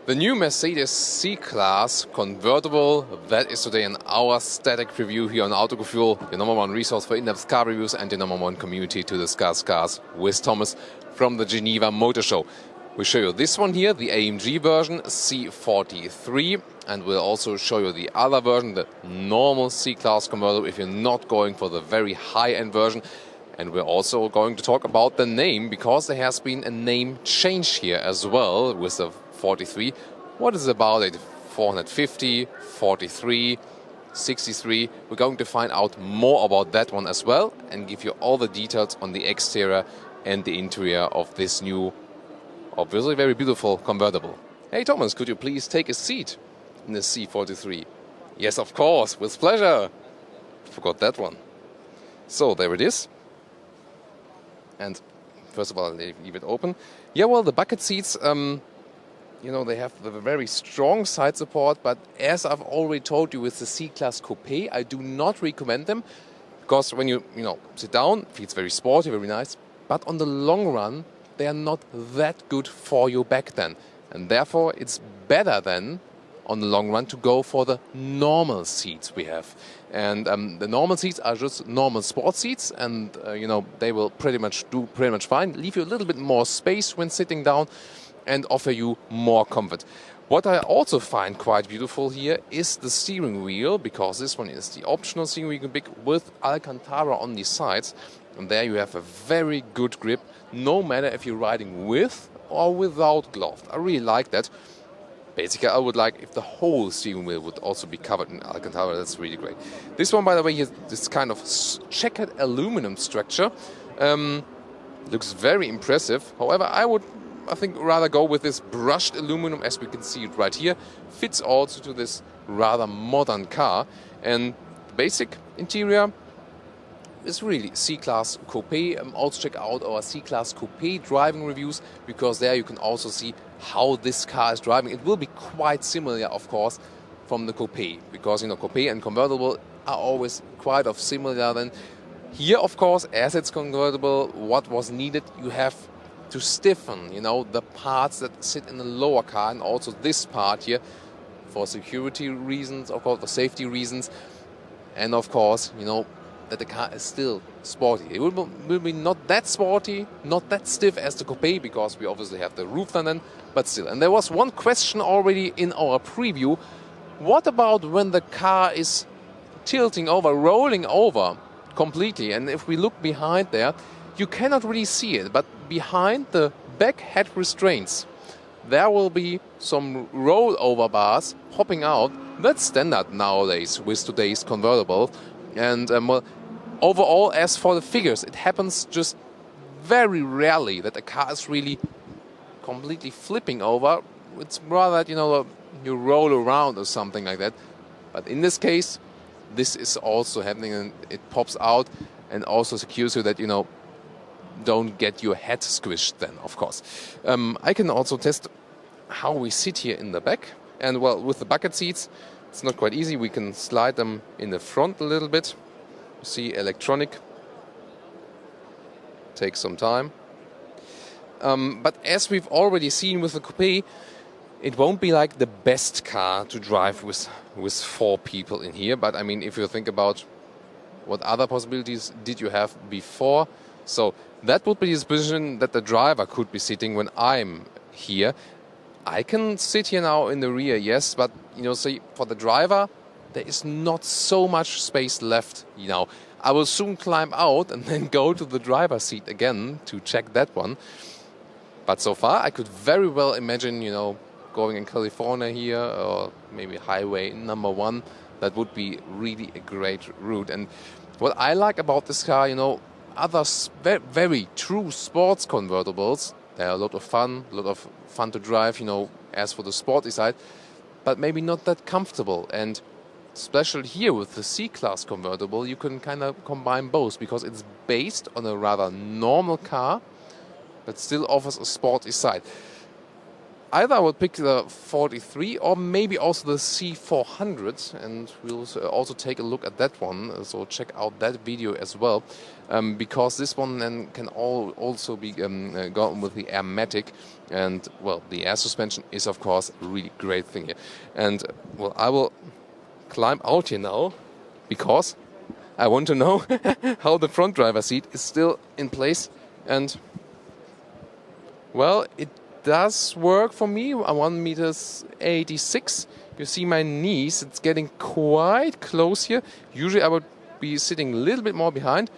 The new Mercedes C-Class convertible, that is today in our static review here on Autogefühl, your #1 resource for in-depth car reviews and your #1 community to discuss cars with Thomas from the Geneva Motor Show. We show you this one here, the AMG version, C43, and we'll also show you the other version, the normal C-Class convertible, if you're not going for the very high-end version. And we're also going to talk about the name, because there has been a name change here as well with the 43. What is about it? 450, 43, 63. We're going to find out more about that one as well and give you all the details on the exterior and the interior of this new, obviously very beautiful convertible. Hey Thomas, could you please take a seat in the C43? Yes, of course, with pleasure. Forgot that one. So there it is. And first of all, I'll leave it open. Yeah, well, the bucket seats, you know, they have the very strong side support, but as I've already told you with the C-Class Coupe, I do not recommend them, because when you sit down, it feels very sporty, very nice, but on the long run, they are not that good for your back then. And therefore, it's better then, on the long run, to go for the normal seats we have. And the normal seats are just normal sport seats, and they will pretty much fine, leave you a little bit more space when sitting down, and offer you more comfort. What I also find quite beautiful here is the steering wheel, because this one is the optional steering wheel big with Alcantara on the sides, and there you have a very good grip, no matter if you're riding with or without gloves. I really like that. Basically, I would like if the whole steering wheel would also be covered in Alcantara. That's really great. This one, by the way, has this kind of checkered aluminum structure. Looks very impressive. However, I think rather go with this brushed aluminum, as we can see it right here. Fits also to this rather modern car. And the basic interior is really C-Class Coupe. Also check out our C-Class Coupe driving reviews, because there you can also see how this car is driving. It will be quite similar, of course, from the Coupe, because Coupe and convertible are always quite similar. Then here, of course, as it's convertible, what was needed, you have to stiffen, the parts that sit in the lower car, and also this part here, for security reasons, of course, for safety reasons, and of course, that the car is still sporty. It will be not that sporty, not that stiff as the Coupe, because we obviously have the roof then, but still. And there was one question already in our preview. What about when the car is tilting over, rolling over completely? And if we look behind there, you cannot really see it, but behind the back head restraints, there will be some rollover bars popping out. That's standard nowadays with today's convertible. And overall, as for the figures, it happens just very rarely that a car is really completely flipping over. It's rather that, you roll around or something like that. But in this case, this is also happening, and it pops out and also secures you that, don't get your head squished then, of course. I can also test how we sit here in the back. And well, with the bucket seats, it's not quite easy. We can slide them in the front a little bit. You see, electronic. Takes some time. But as we've already seen with the Coupe, it won't be like the best car to drive with 4 people in here. But I mean, if you think about what other possibilities did you have before, so that would be the position that the driver could be sitting when I'm here. I can sit here now in the rear, yes, but see, for the driver, there is not so much space left. I will soon climb out and then go to the driver's seat again to check that one. But so far, I could very well imagine, going in California here, or maybe highway #1. That would be really a great route. And what I like about this car, other very true sports convertibles, they're a lot of fun to drive, as for the sporty side, but maybe not that comfortable. And especially here with the C-Class convertible, you can kind of combine both, because it's based on a rather normal car, but still offers a sporty side. either I will pick the 43 or maybe also the C400, and we'll also take a look at that one. So check out that video as well, because this one then can also be gone with the Airmatic, and well, the air suspension is of course a really great thing here. And well, I will climb out here now because I want to know how the front driver seat is still in place, and well, it does work for me. I'm 1.86 meters. You see my knees, it's getting quite close here. Usually I would be sitting a little bit more behind,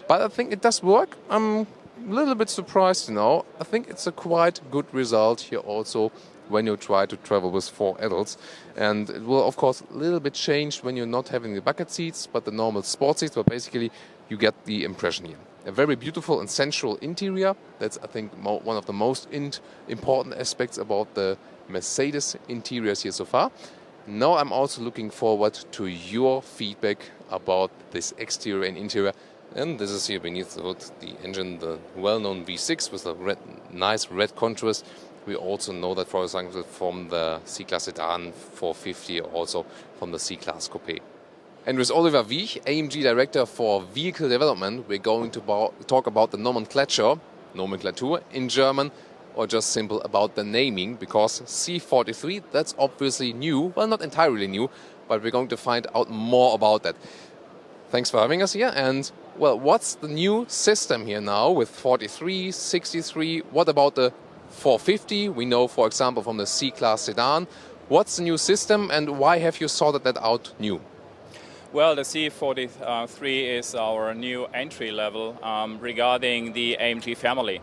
but I think it does work. I'm a little bit surprised now. I think it's a quite good result here also when you try to travel with 4 adults. And it will of course a little bit change when you're not having the bucket seats but the normal sport seats, but basically you get the impression here. A very beautiful and sensual interior. That's, I think, one of the most important aspects about the Mercedes interiors here so far. Now I'm also looking forward to your feedback about this exterior and interior. And this is here beneath the hood, the engine, the well-known V6 with a nice red contrast. We also know that, for example, from the C-Class sedan 450, also from the C-Class Coupe. And with Oliver Wiech, AMG Director for Vehicle Development, we're going to talk about the nomenclature in German, or just simple about the naming, because C43, that's obviously new. Well, not entirely new, but we're going to find out more about that. Thanks for having us here. And, well, what's the new system here now with 43, 63? What about the 450? We know, for example, from the C-Class sedan. What's the new system, and why have you sorted that out new? Well, the C43 is our new entry level regarding the AMG family.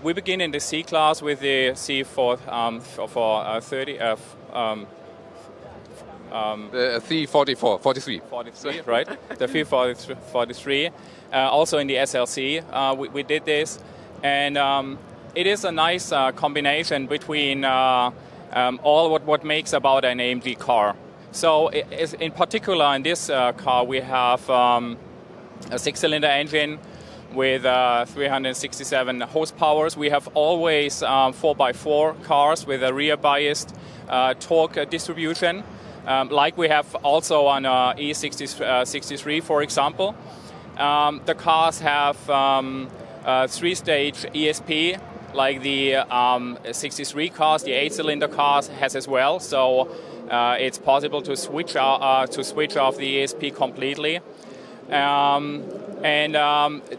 We begin in the C-Class with the C43, right? The C43, also in the SLC, we did this, and it is a nice combination between all what makes about an AMG car. So in particular in this car we have a 6-cylinder engine with 367 horsepower. We have always 4x4 cars with a rear biased torque distribution, like we have also on E63 for example. The cars have 3-stage ESP like the 63 cars, the 8-cylinder cars has as well. So it's possible to switch off the ESP completely, and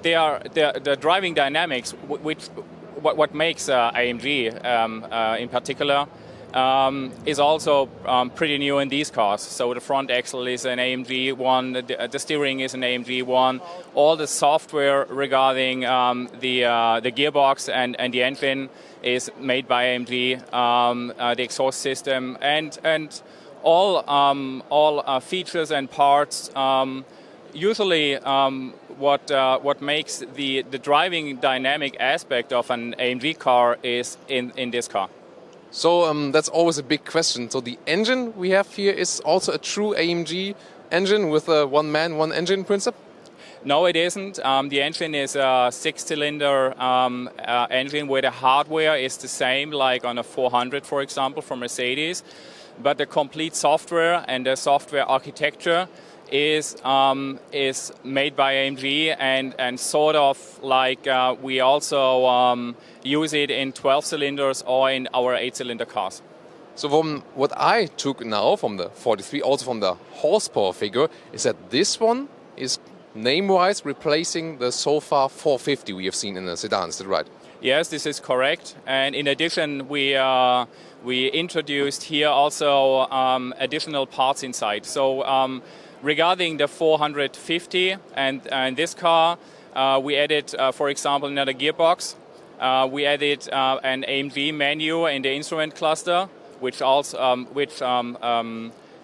the driving dynamics, what makes AMG in particular, is also pretty new in these cars. So the front axle is an AMG one, the steering is an AMG one. All the software regarding the gearbox and the engine is made by AMG. The exhaust system and all features and parts. Usually, what makes the driving dynamic aspect of an AMG car is in this car. So that's always a big question. So the engine we have here is also a true AMG engine with a one-man, one-engine principle? No, it isn't. The engine is a 6-cylinder engine where the hardware is the same, like on a 400, for example, from Mercedes. But the complete software and the software architecture is made by AMG, and sort of like we also use it in 12 cylinders or in our 8-cylinder cars. So from what I took now from the 43, also from the horsepower figure, is that this one is name-wise replacing the so far 450 we have seen in the sedan. Is that right? Yes, this is correct. And in addition, we introduced here also additional parts inside. So regarding the 450 and this car, we added, for example, another gearbox. We added an AMG menu in the instrument cluster, which also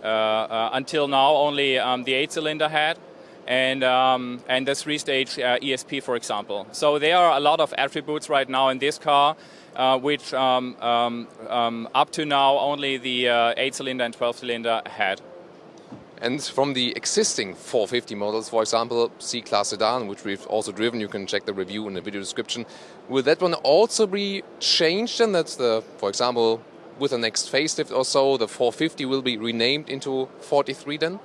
until now only the 8-cylinder had, and the 3-stage ESP, for example. So there are a lot of attributes right now in this car, which up to now only the 8-cylinder and 12-cylinder had. And from the existing 450 models, for example, C-Class sedan, which we've also driven, you can check the review in the video description. Will that one also be changed? And that's for example, with the next facelift or so, the 450 will be renamed into 43 then?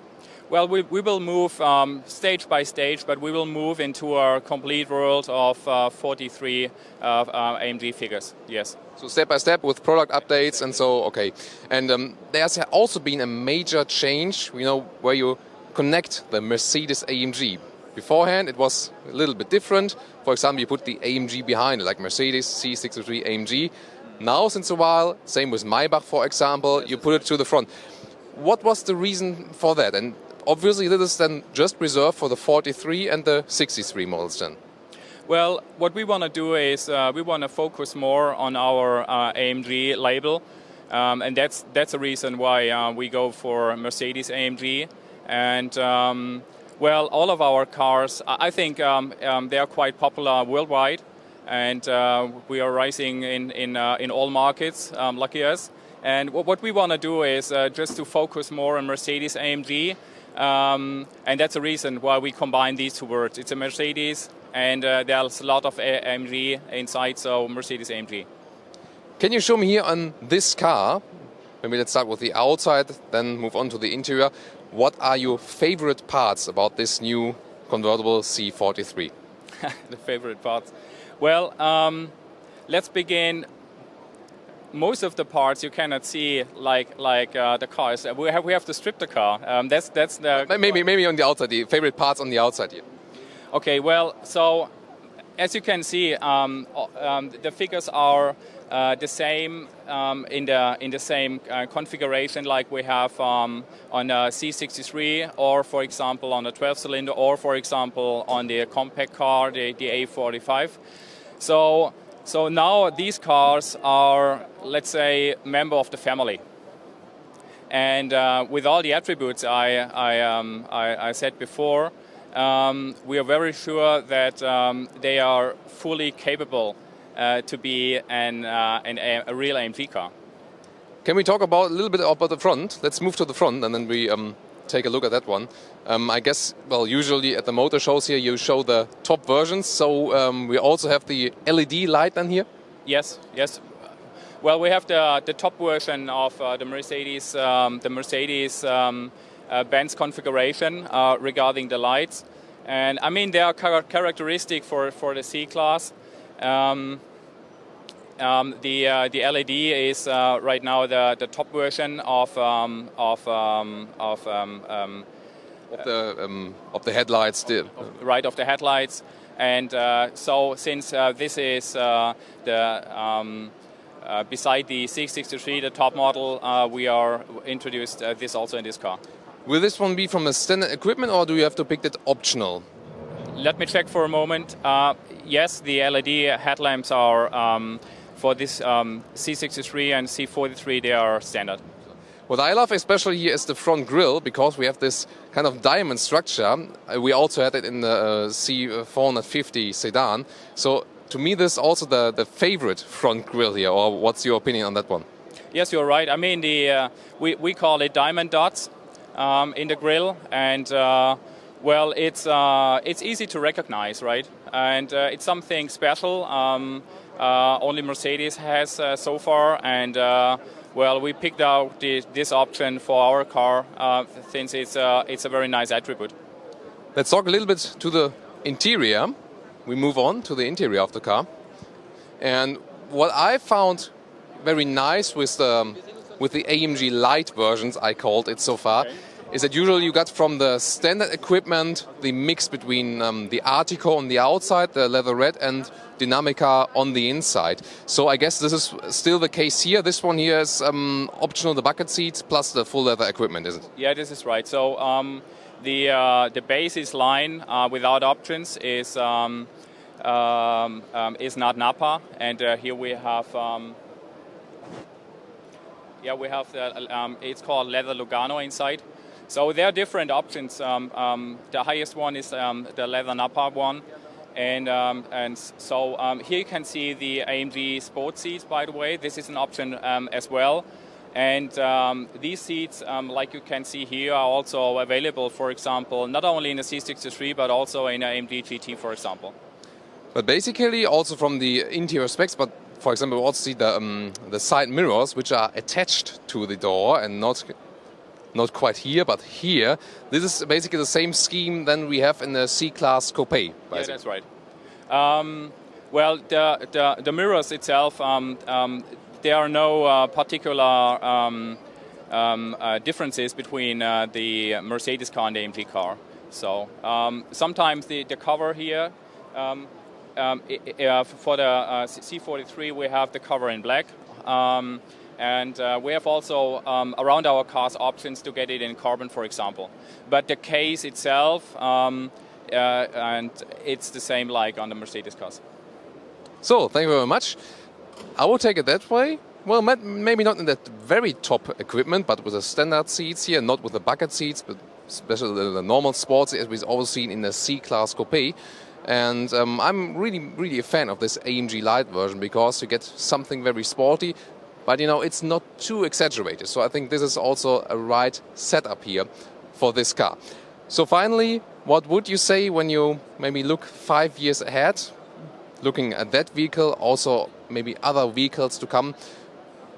Well, we will move stage by stage, but we will move into our complete world of 43 AMG figures, yes. So step by step with product updates and so, okay. And there's also been a major change, where you connect the Mercedes-AMG. Beforehand, it was a little bit different. For example, you put the AMG behind it, like Mercedes C43 AMG. Now, since a while, same with Maybach, for example, you put it to the front. What was the reason for that? And obviously, this is then just reserved for the 43 and the 63 models then. Well, what we want to do is we want to focus more on our AMG label, and that's the reason why we go for Mercedes-AMG. And well, all of our cars, I think they are quite popular worldwide, and we are rising in all markets, lucky us. And what we want to do is just to focus more on Mercedes-AMG, and that's the reason why we combine these two words. It's a Mercedes, and there's a lot of AMG inside, so Mercedes-AMG. Can you show me here on this car, maybe let's start with the outside, then move on to the interior. What are your favorite parts about this new convertible C43? The favorite parts? Well, let's begin. Most of the parts you cannot see, like the cars. We have to strip the car. That's the maybe on the outside. The favorite parts on the outside here. Okay. Well, so as you can see, the figures are the same in the same configuration like we have on a C63, or for example on a 12-cylinder, or for example on the compact car, the A45. So now these cars are, let's say, member of the family, and with all the attributes I said before, we are very sure that they are fully capable to be a real AMG car. Can we talk a little bit about the front? Let's move to the front, and then we take a look at that one. I guess, well, usually at the motor shows here you show the top versions, so we also have the LED light then here? Yes. Well, we have the top version of the Mercedes-Benz configuration regarding the lights, and I mean they are characteristic for the C-Class. The LED is right now the top version of the headlights. Right, of the headlights, and so since this is beside the C63, the top model, we are introduced this also in this car. Will this one be from a standard equipment, or do you have to pick that optional? Let me check for a moment. Yes, the LED headlamps are for this C63 and C43, they are standard. What I love especially here is the front grille, because we have this kind of diamond structure. We also had it in the C450 sedan. So to me, this is also the favorite front grille here, or what's your opinion on that one? Yes, you're right. I mean, we call it diamond dots in the grille, and well, it's easy to recognize, right? And it's something special. Only Mercedes has so far, and well, we picked out this option for our car since it's a very nice attribute. Let's talk a little bit to the interior. We move on to the interior of the car, and what I found very nice with the AMG Light versions, I called it so far, is that usually you got from the standard equipment the mix between the Artico on the outside, the leather red, and Dinamica on the inside. So I guess this is still the case here. This one here is optional, the bucket seats plus the full leather equipment, isn't it? Yeah, this is right. So the basis line without options is not Napa, and here we have it's called leather Lugano inside. So there are different options. The highest one is the leather Napa one, and so here you can see the AMG Sport seats. By the way, this is an option as well, And these seats, like you can see here, are also available, for example, not only in the C63, but also in an AMG GT, for example. But basically, also from the interior specs, but for example, we also see the side mirrors, which are attached to the door and not quite here, but here. This is basically the same scheme than we have in the C-Class Coupe. Yeah, that's right. Well, the mirrors itself, there are no particular differences between the Mercedes car and the AMG car. So sometimes the cover here, for the C43 we have the cover in black. And we have also around our cars options to get it in carbon, for example. But the case itself, and it's the same like on the Mercedes cars. So, thank you very much. I will take it that way. Well, maybe not in that very top equipment, but with the standard seats here, not with the bucket seats, but especially the normal sports as we've always seen in the C-Class Coupe. And I'm really a fan of this AMG Light version because you get something very sporty, but you know, it's not too exaggerated. So I think this is also a right setup here for this car. So finally, what would you say when you maybe look 5 years ahead, looking at that vehicle, also maybe other vehicles to come?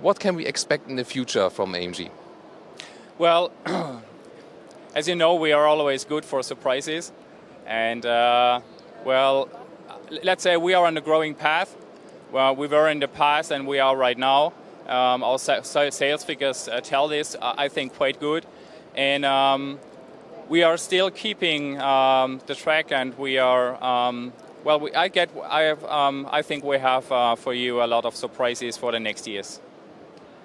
What can we expect in the future from AMG? Well, as you know, we are always good for surprises. And, well, let's say we are on a growing path. Well, we were in the past and we are right now. Our sales figures tell this, I think, quite good. And we are still keeping the track, and we are, well, I think we have for you a lot of surprises for the next years.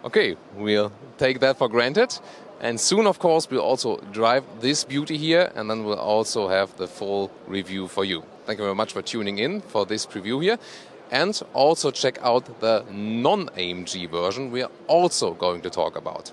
Okay, we'll take that for granted. And soon, of course, we'll also drive this beauty here, and then we'll also have the full review for you. Thank you very much for tuning in for this preview here. And also check out the non-AMG version we are also going to talk about.